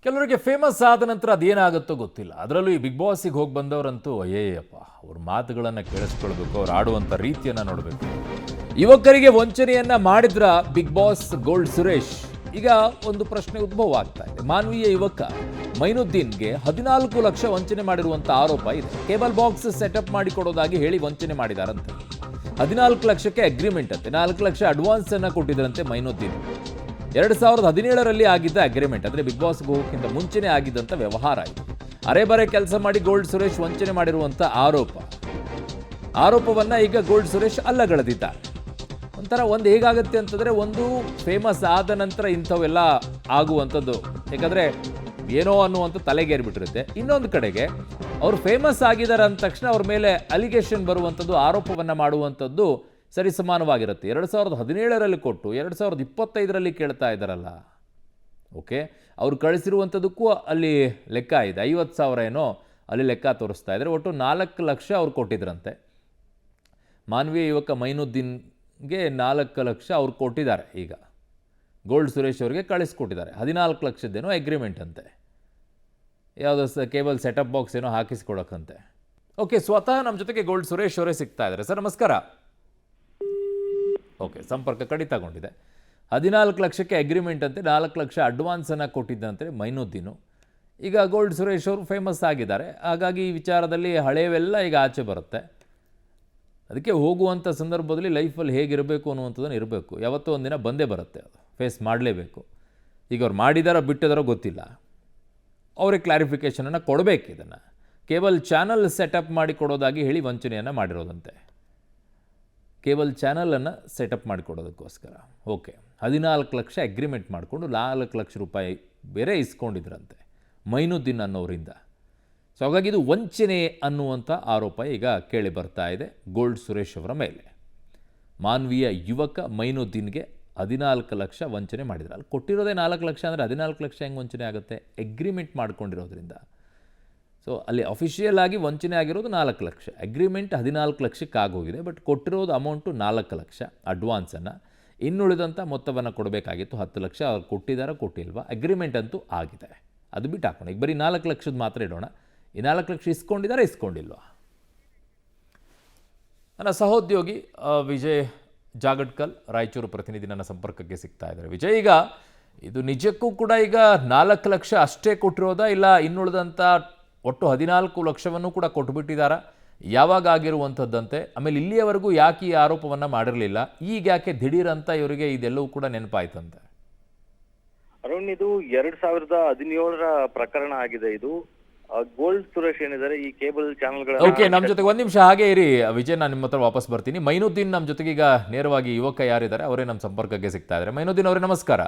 ಕೆಲವರಿಗೆ ಫೇಮಸ್ ಆದ ನಂತರ ಅದೇನಾಗುತ್ತೋ ಗೊತ್ತಿಲ್ಲ. ಅದರಲ್ಲೂ ಈ ಬಿಗ್ ಬಾಸಿಗೆ ಹೋಗಿ ಬಂದವರಂತೂ ಅಯ್ಯಯ್ಯಪ್ಪ, ಅವ್ರ ಮಾತುಗಳನ್ನು ಕೇಳಿಸ್ಕೊಳ್ಬೇಕು, ಅವ್ರು ಆಡುವಂಥ ರೀತಿಯನ್ನು ನೋಡಬೇಕು. ಯುವಕರಿಗೆ ವಂಚನೆಯನ್ನ ಮಾಡಿದ್ರ ಬಿಗ್ ಬಾಸ್ ಗೋಲ್ಡ್ ಸುರೇಶ್? ಈಗ ಒಂದು ಪ್ರಶ್ನೆ ಉದ್ಭವ ಆಗ್ತಾ ಇದೆ. ಮಾನವೀಯ ಯುವಕ ಮೈನುದ್ದೀನ್ಗೆ 14 ಲಕ್ಷ ವಂಚನೆ ಮಾಡಿರುವಂಥ ಆರೋಪ ಇದೆ. ಕೇಬಲ್ ಬಾಕ್ಸ್ ಸೆಟಪ್ ಮಾಡಿಕೊಡೋದಾಗಿ ಹೇಳಿ ವಂಚನೆ ಮಾಡಿದಾರಂತೆ. 14 ಲಕ್ಷಕ್ಕೆ ಅಗ್ರಿಮೆಂಟ್ ಅಂತೆ. 4 ಲಕ್ಷ ಅಡ್ವಾನ್ಸ್ ಅನ್ನ ಕೊಟ್ಟಿದ್ದರಂತೆ ಮೈನುದ್ದೀನ್. 2017ರಲ್ಲಿ ಆಗಿದ್ದ ಅಗ್ರಿಮೆಂಟ್, ಅಂದರೆ ಬಿಗ್ ಬಾಸ್ಗೆ ಹೋಗೋಕ್ಕಿಂತ ಮುಂಚೆನೇ ಆಗಿದ್ದಂಥ ವ್ಯವಹಾರ ಇದು. ಅರೆಬರೆ ಕೆಲಸ ಮಾಡಿ ಗೋಲ್ಡ್ ಸುರೇಶ್ ವಂಚನೆ ಮಾಡಿರುವಂಥ ಆರೋಪವನ್ನು ಈಗ ಗೋಲ್ಡ್ ಸುರೇಶ್ ಅಲ್ಲಗಳೆದಿದ್ದಾರೆ. ಒಂಥರ ಒಂದು ಹೇಗಾಗುತ್ತೆ ಅಂತಂದರೆ, ಒಂದು ಫೇಮಸ್ ಆದ ನಂತರ ಇಂಥವೆಲ್ಲ ಆಗುವಂಥದ್ದು, ಯಾಕಂದರೆ ಏನೋ ಅನ್ನುವಂಥ ತಲೆಗೇರಿಬಿಟ್ಟಿರುತ್ತೆ. ಇನ್ನೊಂದು ಕಡೆಗೆ ಅವರು ಫೇಮಸ್ ಆಗಿದ್ದಾರೆ ಅಂದ ತಕ್ಷಣ ಅವ್ರ ಮೇಲೆ ಅಲಿಗೇಷನ್ ಬರುವಂಥದ್ದು, ಆರೋಪವನ್ನು ಮಾಡುವಂಥದ್ದು ಸರಿಸಮಾನವಾಗಿರುತ್ತೆ. 2017ರಲ್ಲಿ ಕೊಟ್ಟು 2025ರಲ್ಲಿ ಕೇಳ್ತಾ ಇದ್ದಾರಲ್ಲ, ಓಕೆ, ಅವ್ರು ಕಳಿಸಿರುವಂಥದ್ದಕ್ಕೂ ಅಲ್ಲಿ ಲೆಕ್ಕ ಇದೆ. 50,000 ಏನೋ ಅಲ್ಲಿ ಲೆಕ್ಕ ತೋರಿಸ್ತಾ ಇದ್ದಾರೆ. ಒಟ್ಟು 4 ಲಕ್ಷ ಅವ್ರು ಕೊಟ್ಟಿದ್ರಂತೆ. ಮಾನವೀಯ ಯುವಕ ಮೈನುದ್ದೀನ್ಗೆ 4 ಲಕ್ಷ ಅವ್ರು ಕೊಟ್ಟಿದ್ದಾರೆ. ಈಗ ಗೋಲ್ಡ್ ಸುರೇಶ್ ಅವರಿಗೆ ಕಳಿಸ್ಕೊಟ್ಟಿದ್ದಾರೆ. 14 ಲಕ್ಷದ್ದೇನೋ ಅಗ್ರಿಮೆಂಟ್ ಅಂತೆ, ಯಾವುದೋ ಕೇಬಲ್ ಸೆಟಪ್ ಬಾಕ್ಸ್ ಏನೋ ಹಾಕಿಸ್ಕೊಡೋಕ್ಕಂತೆ. ಓಕೆ, ಸ್ವತಃ ನಮ್ಮ ಜೊತೆಗೆ ಗೋಲ್ಡ್ ಸುರೇಶ್ ಅವರೇ ಸಿಗ್ತಾ ಇದ್ದಾರೆ. ಸರ್ ನಮಸ್ಕಾರ. ಓಕೆ, ಸಂಪರ್ಕ ಕಡಿತಗೊಂಡಿದೆ. 14 ಲಕ್ಷಕ್ಕೆ ಅಗ್ರಿಮೆಂಟ್ ಅಂತೆ, 4 ಲಕ್ಷ ಅಡ್ವಾನ್ಸನ್ನು ಕೊಟ್ಟಿದ್ದಂತೆ ಮೈನುದ್ದೀನು. ಈಗ ಗೋಲ್ಡ್ ಸುರೇಶ್ ಅವರು ಫೇಮಸ್ ಆಗಿದ್ದಾರೆ, ಹಾಗಾಗಿ ಈ ವಿಚಾರದಲ್ಲಿ ಹಳೆಯವೆಲ್ಲ ಈಗ ಆಚೆ ಬರುತ್ತೆ. ಅದಕ್ಕೆ ಹೋಗುವಂಥ ಸಂದರ್ಭದಲ್ಲಿ ಲೈಫಲ್ಲಿ ಹೇಗಿರಬೇಕು ಅನ್ನುವಂಥದ್ದನ್ನು ಇರಬೇಕು. ಯಾವತ್ತೋ ಒಂದಿನ ಬಂದೇ ಬರುತ್ತೆ, ಅದು ಫೇಸ್ ಮಾಡಲೇಬೇಕು. ಈಗ ಅವ್ರು ಮಾಡಿದಾರೋ ಬಿಟ್ಟಿದಾರೋ ಗೊತ್ತಿಲ್ಲ, ಅವರೇ ಕ್ಲಾರಿಫಿಕೇಷನನ್ನು ಕೊಡಬೇಕು. ಇದನ್ನು ಕೇಬಲ್ ಚಾನಲ್ ಸೆಟಪ್ ಮಾಡಿ ಕೊಡೋದಾಗಿ ಹೇಳಿ ವಂಚನೆಯನ್ನು ಮಾಡಿರೋದಂತೆ. ಕೇಬಲ್ ಚಾನಲನ್ನು ಸೆಟಪ್ ಮಾಡಿಕೊಡೋದಕ್ಕೋಸ್ಕರ. ಓಕೆ, 14 ಲಕ್ಷ ಅಗ್ರಿಮೆಂಟ್ ಮಾಡಿಕೊಂಡು 4 ಲಕ್ಷ ರೂಪಾಯಿ ಬೇರೆ ಇಸ್ಕೊಂಡಿದ್ರಂತೆ ಮೈನುದ್ದೀನ್ ಅನ್ನೋರಿಂದ. ಸೊ ಹಾಗಾಗಿ ಇದು ವಂಚನೆ ಅನ್ನುವಂಥ ಆರೋಪ ಈಗ ಕೇಳಿ ಬರ್ತಾ ಇದೆ ಗೋಲ್ಡ್ ಸುರೇಶ್ ಅವರ ಮೇಲೆ. ಮಾನವೀಯ ಯುವಕ ಮೈನುದ್ದೀನ್ಗೆ 14 ಲಕ್ಷ ವಂಚನೆ ಮಾಡಿದ್ರು. ಅಲ್ಲಿ ಕೊಟ್ಟಿರೋದೇ 4 ಲಕ್ಷ ಅಂದರೆ 14 ಲಕ್ಷ ಹೆಂಗೆ ವಂಚನೆ ಆಗುತ್ತೆ? ಅಗ್ರಿಮೆಂಟ್ ಮಾಡ್ಕೊಂಡಿರೋದ್ರಿಂದ. ಸೊ ಅಲ್ಲಿ ಅಫಿಷಿಯಲ್ ಆಗಿ ವಂಚನೆ ಆಗಿರೋದು 4 ಲಕ್ಷ, ಅಗ್ರಿಮೆಂಟ್ 14 ಲಕ್ಷಕ್ಕೆ ಆಗೋಗಿದೆ. ಬಟ್ ಕೊಟ್ಟಿರೋದು ಅಮೌಂಟು 4 ಲಕ್ಷ ಅಡ್ವಾನ್ಸನ್ನು. ಇನ್ನುಳಿದಂಥ ಮೊತ್ತವನ್ನು ಕೊಡಬೇಕಾಗಿತ್ತು 10 ಲಕ್ಷ. ಅವ್ರು ಕೊಟ್ಟಿದ್ದಾರೋ ಕೊಟ್ಟಿಲ್ವಾ? ಅಗ್ರಿಮೆಂಟ್ ಅಂತೂ ಆಗಿದೆ, ಅದು ಬಿಟ್ಟು ಹಾಕೋಣ. ಈಗ ಬರೀ 4 ಲಕ್ಷದ ಮಾತ್ರ ಇಡೋಣ. ಈ 4 ಲಕ್ಷ ಇಸ್ಕೊಂಡಿದ್ದಾರೆ, ಇಸ್ಕೊಂಡಿಲ್ವಾ? ನನ್ನ ಸಹೋದ್ಯೋಗಿ ವಿಜಯ್ ಜಾಗಡ್ಕಲ್, ರಾಯಚೂರು ಪ್ರತಿನಿಧಿ ನನ್ನ ಸಂಪರ್ಕಕ್ಕೆ ಸಿಗ್ತಾ ಇದ್ದಾರೆ. ವಿಜಯ್, ಈಗ ಇದು ನಿಜಕ್ಕೂ ಕೂಡ ಈಗ 4 ಲಕ್ಷ ಅಷ್ಟೇ ಕೊಟ್ಟಿರೋದಾ, ಇಲ್ಲ ಇನ್ನುಳಿದಂಥ ಒಟ್ಟು 14 ಲಕ್ಷವನ್ನು ಕೂಡ ಕೊಟ್ಟುಬಿಟ್ಟಿದ್ದಾರಾ? ಯಾವಾಗ ಆಗಿರುವಂಥದ್ದಂತೆ? ಆಮೇಲೆ ಇಲ್ಲಿಯವರೆಗೂ ಯಾಕೆ ಈ ಆರೋಪವನ್ನು ಮಾಡಿರಲಿಲ್ಲ? ಈಗ ಯಾಕೆ ದಿಢೀರಂತ ಇವರಿಗೆ ಇದೆಲ್ಲವೂ ಕೂಡ ನೆನಪಾಯ್ತಂತೆ? ಅರುಣ್, ಇದು 2017ರ ಪ್ರಕರಣ ಆಗಿದೆ. ಇದು ಗೋಲ್ಡ್ ಸುರೇಶ್ ಏನಿದ್ದಾರೆ ಈ ಕೇಬಲ್ ಚಾನೆಲ್ಗಳ. ಓಕೆ, ನಮ್ಮ ಜೊತೆಗೆ ಒಂದು ನಿಮಿಷ ಹಾಗೆ ಇರಿ ವಿಜಯ್, ನಾನು ನಿಮ್ಮ ಹತ್ರ ವಾಪಸ್ ಬರ್ತೀನಿ. ಮೈನುದ್ದೀನ್ ನಮ್ಮ ಜೊತೆಗೆ ಈಗ ನೇರವಾಗಿ ಯುವಕ ಯಾರಿದ್ದಾರೆ ಅವರೇ ನಮ್ಮ ಸಂಪರ್ಕಕ್ಕೆ ಸಿಗ್ತಾ ಇದ್ದಾರೆ. ಮೈನುದ್ದೀನ್ ಅವರೇ ನಮಸ್ಕಾರ.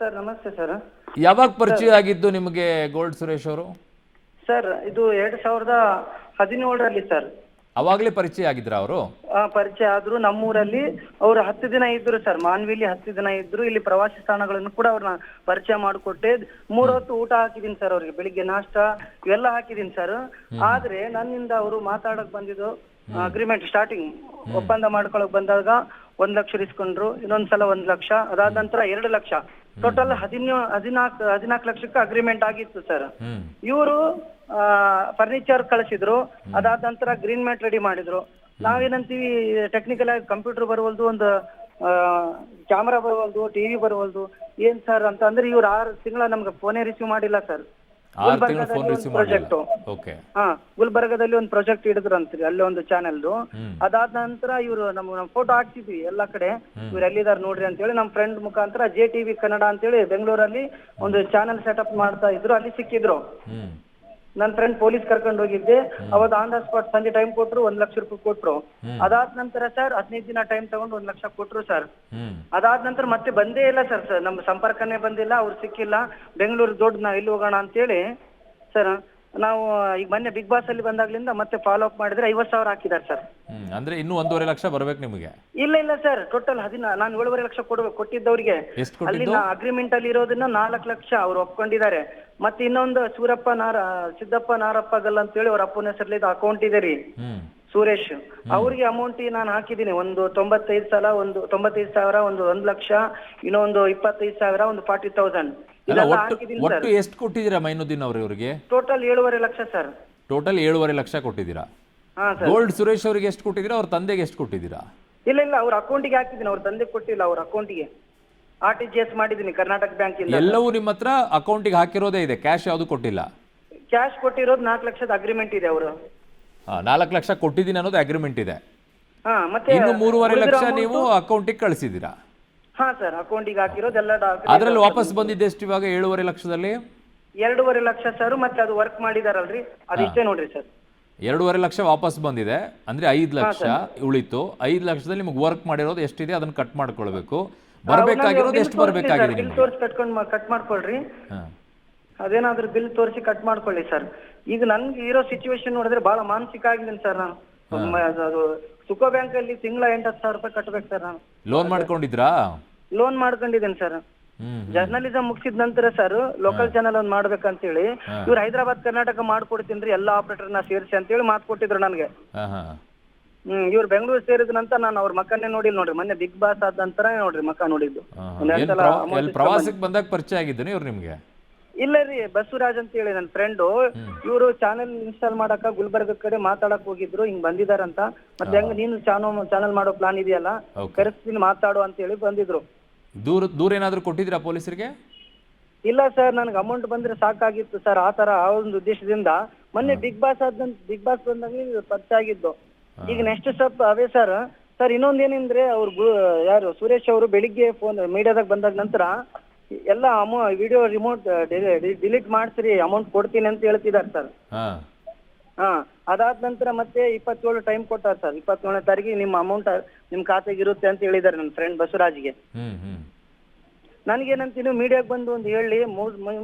ಸರ್ ನಮಸ್ತೆ ಸರ್. ಯಾವಾಗ ಪರಿಚಯ ಆಗಿದ್ದು ನಿಮಗೆ ಗೋಲ್ಡ್ ಸುರೇಶ್ ಅವರು? ಸರ್ ಇದು 2017ರಲ್ಲಿ ಸರ್. ಅವಾಗಲೇ ಪರಿಚಯ ಆಗಿದ್ರ ಅವರು? ಪರಿಚಯ ಆದ್ರು. ನಮ್ಮೂರಲ್ಲಿ ಅವ್ರು 10 ದಿನ ಇದ್ರು ಸರ್. ಮಾನ್ವಿಲಿ 10 ದಿನ ಇದ್ರು. ಇಲ್ಲಿ ಪ್ರವಾಸಿ ತಾಣಗಳನ್ನು ಕೂಡ ಅವ್ರನ್ನ ಪರಿಚಯ ಮಾಡಿಕೊಟ್ಟೆ. 3 ಹೊತ್ತು ಊಟ ಹಾಕಿದೀನಿ ಸರ್ ಅವ್ರಿಗೆ, ಬೆಳಿಗ್ಗೆ ನಾಷ್ಟ ಇವೆಲ್ಲ ಹಾಕಿದೀನಿ ಸರ್. ಆದ್ರೆ ನನ್ನಿಂದ ಅವರು ಮಾತಾಡಕ್ ಬಂದಿದ್ದು ಅಗ್ರಿಮೆಂಟ್ ಸ್ಟಾರ್ಟಿಂಗ್ ಒಪ್ಪಂದ ಮಾಡ್ಕೊಳಕ್ ಬಂದಾಗ 1 ಲಕ್ಷ ಇಸ್ಕೊಂಡ್ರು. ಇನ್ನೊಂದ್ಸಲ 1 ಲಕ್ಷ, ಅದಾದ ನಂತರ 2 ಲಕ್ಷ, ಟೋಟಲ್ 14 ಲಕ್ಷಕ್ಕೆ ಅಗ್ರಿಮೆಂಟ್ ಆಗಿತ್ತು ಸರ್. ಇವರು ಫರ್ನಿಚರ್ ಕಳಿಸಿದ್ರು. ಅದಾದ ನಂತರ ಗ್ರೀನ್ ಮ್ಯಾಟ್ ರೆಡಿ ಮಾಡಿದ್ರು. ನಾವೇನಂತೀವಿ, ಟೆಕ್ನಿಕಲ್ ಆಗಿ ಕಂಪ್ಯೂಟರ್ ಬರವಲ್ದು, ಒಂದು ಕ್ಯಾಮರಾ ಬರವಲ್ದು, ಟಿವಿ ಬರವಲ್ದು, ಏನ್ ಸರ್ ಅಂತ ಅಂದ್ರೆ ಇವ್ರು 6 ತಿಂಗಳ ನಮ್ಗೆ ಫೋನೇ ರಿಸೀವ್ ಮಾಡಿಲ್ಲ ಸರ್. ಪ್ರಾಜೆಕ್ಟ್ ಗುಲ್ಬರ್ಗದಲ್ಲಿ ಒಂದು ಪ್ರಾಜೆಕ್ಟ್ ಹಿಡಿದ್ರು ಅಂತೀರಿ, ಅಲ್ಲಿ ಒಂದು ಚಾನೆಲ್ದು. ಅದಾದ ನಂತರ ಇವ್ರು ನಮ್ಮ ಫೋಟೋ ಹಾಕ್ತಿದ್ವಿ ಎಲ್ಲಾ ಕಡೆ, ಇವ್ರು ಎಲ್ಲಿದಾರ ನೋಡ್ರಿ ಅಂತ ಹೇಳಿ ನಮ್ಮ ಫ್ರೆಂಡ್ ಮುಖಾಂತರ JTV ಕನ್ನಡ ಅಂತೇಳಿ ಬೆಂಗಳೂರಲ್ಲಿ ಒಂದು ಚಾನೆಲ್ ಸೆಟಪ್ ಮಾಡ್ತಾ ಇದ್ರು. ಅಲ್ಲಿ ಸಿಕ್ಕಿದ್ರು. ನನ್ನ ಫ್ರೆಂಡ್ ಪೊಲೀಸ್ ಕರ್ಕೊಂಡು ಹೋಗಿದ್ದೆ. ಅವತ್ತು ಆನ್ ದ ಸ್ಪಾಟ್ ಸಂಜೆ ಟೈಮ್ ಕೊಟ್ರು, 1 ಲಕ್ಷ ರೂಪಾಯಿ ಕೊಟ್ರು. ಅದಾದ ನಂತರ ಸರ್ 15 ದಿನ ಟೈಮ್ ತಗೊಂಡು 1 ಲಕ್ಷ ಕೊಟ್ರು ಸರ್. ಅದಾದ ನಂತರ ಮತ್ತೆ ಬಂದೇ ಇಲ್ಲ ಸರ್. ನಮ್ಮ ಸಂಪರ್ಕನೇ ಬಂದಿಲ್ಲ, ಅವ್ರು ಸಿಕ್ಕಿಲ್ಲ. ಬೆಂಗಳೂರು ದೊಡ್ಡ ನಾವ್ ಎಲ್ಲಿ ಹೋಗೋಣ ಅಂತೇಳಿ ಸರ್ ನಾವು ಈಗ ಮೊನ್ನೆ ಬಿಗ್ ಬಾಸ್ ಅಲ್ಲಿ ಬಂದಾಗ್ಲಿಂದ ಮತ್ತೆ ಫಾಲೋ ಅಪ್ ಮಾಡಿದ್ರೆ 50,000 ಹಾಕಿದ್ದಾರೆ ಸರ್. ಅಂದ್ರೆ ಇನ್ನೂ 1.5 ಲಕ್ಷ ಬರ್ಬೇಕು ನಿಮಗೆ? ಇಲ್ಲ ಸರ್, ಟೋಟಲ್ ನಾನು 7.5 ಲಕ್ಷ ಕೊಟ್ಟಿದ್ದವ್ರಿಗೆ. ಅಲ್ಲಿ ಅಗ್ರಿಮೆಂಟ್ ಅಲ್ಲಿ ಇರೋದನ್ನ 4 ಲಕ್ಷ ಅವ್ರು ಒಪ್ಕೊಂಡಿದ್ದಾರೆ. ಮತ್ತೆ ಇನ್ನೊಂದು ಸಿದ್ದಪ್ಪ ನಾರಪ್ಪ ಗಲ್ ಅಂತ ಹೇಳಿ ಅವ್ರ ಅಪ್ಪನ ಹೆಸರಲ್ಲಿ ಅಕೌಂಟ್ ಇದೆ ರೀ, ಸುರೇಶ್. ಅವ್ರಿಗೆ ಅಮೌಂಟ್ ನಾನು ಹಾಕಿದ್ದೀನಿ. ಒಂದು 95,000, ಒಂದು 1 ಲಕ್ಷ, ಇನ್ನೊಂದು 25,000, ಒಂದು 40,000 ಅಲ್ಲ ಇದೆಲ್ಲ ಒಟ್ಟು ಹಾಕಿದೀನಿ ಸರ್. ಒಟ್ಟು ಎಷ್ಟು ಕೊಟ್ಟಿದ್ದೀರಾ ಮೈನುದ್ದೀನ್ ಅವರು ಇವರಿಗೆ? Total 7.5 lakh sir. Total 7.5 lakh ಕೊಟ್ಟಿದ್ದೀರಾ. ಹಾ ಸರ್. ಗೋಲ್ಡ್ ಸುರೇಶ್ ಅವರಿಗೆ ಎಷ್ಟು ಕೊಟ್ಟಿದ್ದೀರಾ, ಅವ್ರ ತಂದೆಗೆ ಎಷ್ಟು ಕೊಟ್ಟಿದ್ದೀರಾ? ಇಲ್ಲ ಅವ್ರ ಅಕೌಂಟಿಗೆ ಹಾಕಿದ್ದೀನಿ, ಅವ್ರ ತಂದೆ ಕೊಟ್ಟಿಲ್ಲ, ಅವ್ರ ಅಕೌಂಟಿಗೆ RTGS ಮಾಡಿದ್ದೀನಿ ಕರ್ನಾಟಕ ಬ್ಯಾಂಕಿಂದ. ಎಲ್ಲವೂ ನಿಮ್ಮ ಹತ್ರ ಅಕೌಂಟಿಗೆ ಹಾಕಿರೋದೇ ಇದೆ, ಕ್ಯಾಶ್ ಯಾವುದು ಕೊಟ್ಟಿಲ್ಲ? ಕ್ಯಾಶ್ ಕೊಟ್ಟಿರೋದು 4 ಲಕ್ಷದ ಅಗ್ರಿಮೆಂಟ್ ಇದೆ ಅವರು. 4 ಲಕ್ಷ ಕೊಟ್ಟಿದ್ದೀನಿ ಅನ್ನೋದು ಅಗ್ರಿಮೆಂಟ್ ಇದೆ. ಹಾ ಮತ್ತೆ ಇನ್ನು 3.5 ಲಕ್ಷ ಉಳಿದಿರೋ ನೀವು ಅಕೌಂಟಿಗೆ ಕಳಿಸಿದ್ದೀರಾ. ಹಾ ಸರ್, ಅಕೌಂಟಿಗೆ ಹಾಕಿರೋದು ಎಲ್ಲ ಅದರಲ್ಲಿ ವಾಪಸ್ ಬಂದಿದ್ದೆ ಎಷ್ಟು ಇವಾಗ 7.5 ಲಕ್ಷದಲ್ಲಿ? 2.5 ಲಕ್ಷ ಸರ್. ಮತ್ತೆ ಅದು ವರ್ಕ್ ಮಾಡಿದಾರಲ್ರಿ, ಅದಿಷ್ಟೇ ನೋಡ್ರಿ ಸರ್. 2.5 ಲಕ್ಷ ವಾಪಸ್ ಬಂದಿದೆ ಅಂದ್ರೆ 5 ಲಕ್ಷ ಉಳಿತು. 5 ಲಕ್ಷದಲ್ಲಿ ನಿಮ್ಗೆ ವರ್ಕ್ ಮಾಡಿರೋದು ಎಷ್ಟಿದೆ ಅದನ್ನ ಕಟ್ ಮಾಡ್ಕೊಳ್ಬೇಕು. ಬರ್ಬೇಕಾಗಿರೋದು ಎಷ್ಟು ಬರ್ಬೇಕಾಗಿದೆ ಬಿಲ್ ನಿಮ್ಗೆ? ತೋರಿಸಿ ಕಟ್ ಮಾಡ್ಕೊಳ್ರಿ. ಹಾ. ಅದೇನಾದ್ರೂ ಬಿಲ್ ತೋರಿಸಿ ಕಟ್ ಮಾಡ್ಕೊಳ್ಳಿ ಸರ್. ಈಗ ನನ್ಗೆ ಇರೋ ಸಿಚುವೇಶನ್ ನೋಡಿದ್ರೆ ಬಹಳ ಮಾನಸಿಕ ಆಗಿದ್ದೀನಿ ಸರ್ ನಾನು. ಅದು ಸುಕೋ ಬ್ಯಾಂಕ್ ಅಲ್ಲಿ ತಿಂಗಳ 8-10 ಸಾವಿರ ರೂಪಾಯಿ ಕಟ್ಬೇಕು ಸರ್ ನಾನು. ಲೋನ್ ಮಾಡ್ಕೊಂಡಿದ್ರಾ? ಲೋನ್ ಮಾಡ್ಕೊಂಡಿದ್ದೇನೆ ಸರ್. ಜರ್ನಲಿಸಂ ಮುಗಿಸಿದ ನಂತರ ಸರ್ ಲೋಕಲ್ ಚಾನಲ್ ಒಂದ್ ಮಾಡ್ಬೇಕಂತೇಳಿ ಇವ್ರು ಹೈದರಾಬಾದ್ ಕರ್ನಾಟಕ ಮಾಡ್ಕೊಡ್ತೀನಿ ಎಲ್ಲಾ ಆಪರೇಟರ್ನ ಸೇರಿಸಿ ಅಂತೇಳಿ ಮಾತು ಕೊಟ್ಟಿದ್ರು ನನಗೆ. ಇವ್ರು ಬೆಂಗಳೂರು ಸೇರಿದ ನಂತರ ನಾನು ಅವ್ರ ಮಕ್ಕನ್ನೇ ನೋಡಿಲ್ಲ ನೋಡ್ರಿ. ಮೊನ್ನೆ ಬಿಗ್ ಬಾಸ್ ಆದ ನಂತರ ನೋಡ್ರಿ ಮಕ್ಕ ನೋಡಿದ್ದು. ಪ್ರವಾಸಕ್ಕೆ ಬಂದಾಗ ಪರಿಚಯ ಆಗಿದ್ದೇನೆ ಇವ್ರು ನಿಮ್ಗೆ? ಇಲ್ಲ ರೀ, ಬಸವರಾಜ್ ಅಂತ ಹೇಳಿ ನನ್ನ ಫ್ರೆಂಡು. ಇವರು ಚಾನೆಲ್ ಇನ್ಸ್ಟಾಲ್ ಮಾಡಕ ಗುಲ್ಬರ್ಗ ಕಡೆ ಮಾತಾಡಕ್ ಹೋಗಿದ್ರು, ಹಿಂಗ್ ಬಂದಿದಾರಂತ. ಮತ್ತೆ ಹೆಂಗ್ ನೀನು ಚಾನಲ್ ಮಾಡೋ ಪ್ಲಾನ್ ಇದೆಯಲ್ಲ, ಕರೆಸ್ತೀನಿ ಮಾತಾಡು ಅಂತ ಹೇಳಿ ಬಂದಿದ್ರು. ದೂರ ಏನಾದ್ರು ಕೊಟ್ಟಿದ್ರಾ ಪೊಲೀಸರಿಗೆ? ಇಲ್ಲ ಸರ್, ನನಗೆ ಅಮೌಂಟ್ ಬಂದ್ರೆ ಸಾಕಾಗಿತ್ತು ಸರ್. ಆ ತರ ಆ ಒಂದು ಉದ್ದೇಶದಿಂದ ಮೊನ್ನೆ ಬಿಗ್ ಬಾಸ್ ಬಂದಾಗ ಪರಿಚಯ ಆಗಿದ್ದು. ಈಗ ನೆಕ್ಸ್ಟ್ ಸ್ಟೆಪ್ ಅವೇ ಸರ್. ಇನ್ನೊಂದೇನಂದ್ರೆ ಅವ್ರು ಯಾರು ಸುರೇಶ್ ಅವರು ಬೆಳಿಗ್ಗೆ ಫೋನ್ ಮೀಡಿಯಾದಾಗ ಬಂದಾಗ ನಂತರ ಎಲ್ಲ ವಿಡಿಯೋ ರಿಮೋಟ್ ಡಿಲೀಟ್ ಮಾಡಿಸ್ರಿ, ಅಮೌಂಟ್ ಕೊಡ್ತೀನಿ ಅಂತ ಹೇಳ್ತಿದ್ದಾರೆ ಸರ್. ಹಾ, ಅದಾದ ನಂತರ ಮತ್ತೆ 27 ಟೈಮ್ ಕೊಟ್ಟಾರ ಸರ್. 27ನೇ ತಾರೀಕಿಗೆ ನಿಮ್ಮ ಅಮೌಂಟ್ ನಿಮ್ ಖಾತೆಗೆ ಇರುತ್ತೆ ಅಂತ ಹೇಳಿದ್ದಾರೆ ನನ್ನ ಫ್ರೆಂಡ್ ಬಸವರಾಜ್ಗೆ. ನನಗೇನಂತೀನಿ ಮೀಡಿಯಾಗೆ ಬಂದು ಒಂದು ಹೇಳಿ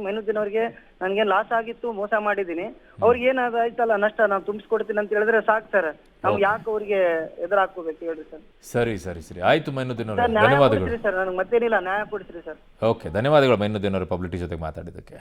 ಮೈನುದ್ದೀನ್ ಅವ್ರಿಗೆ ನನ್ಗೇನ್ ಲಾಸ್ ಆಗಿತ್ತು, ಮೋಸ ಮಾಡಿದೀನಿ, ಅವ್ರಿಗೆ ಏನಾದಾಯ್ತಲ್ಲ ನಷ್ಟ ನಾನು ತುಂಬಿಸ್ಕೊಡ್ತೀನಿ ಅಂತ ಹೇಳಿದ್ರೆ ಸಾಕು ಸರ್. ನಮ್ಗೆ ಯಾಕೆ ಅವ್ರಿಗೆ ಎದುರು ಹಾಕೋಬೇಕು ಹೇಳ್ರಿ ಸರ್. ಸರಿ ಆಯ್ತು ಮೈನುದ್ದೀನ್ ಅವರೇ, ನ್ಯಾಯ ಧನ್ಯವಾದಗಳು ಕೊಡ್ಸ್ರಿ ಸರ್, ನನಗೆ ಮತ್ತೇನಿಲ್ಲ, ನ್ಯಾಯ ಕೊಡ್ಸ್ರಿ ಸರ್. ಓಕೆ, ಧನ್ಯವಾದಗಳು ಮೈನುದ್ದೀನ್ ಅವರು ಪಬ್ಲಿಟಿ ಜೊತೆ ಮಾತಾಡಿದ್ದಕ್ಕೆ.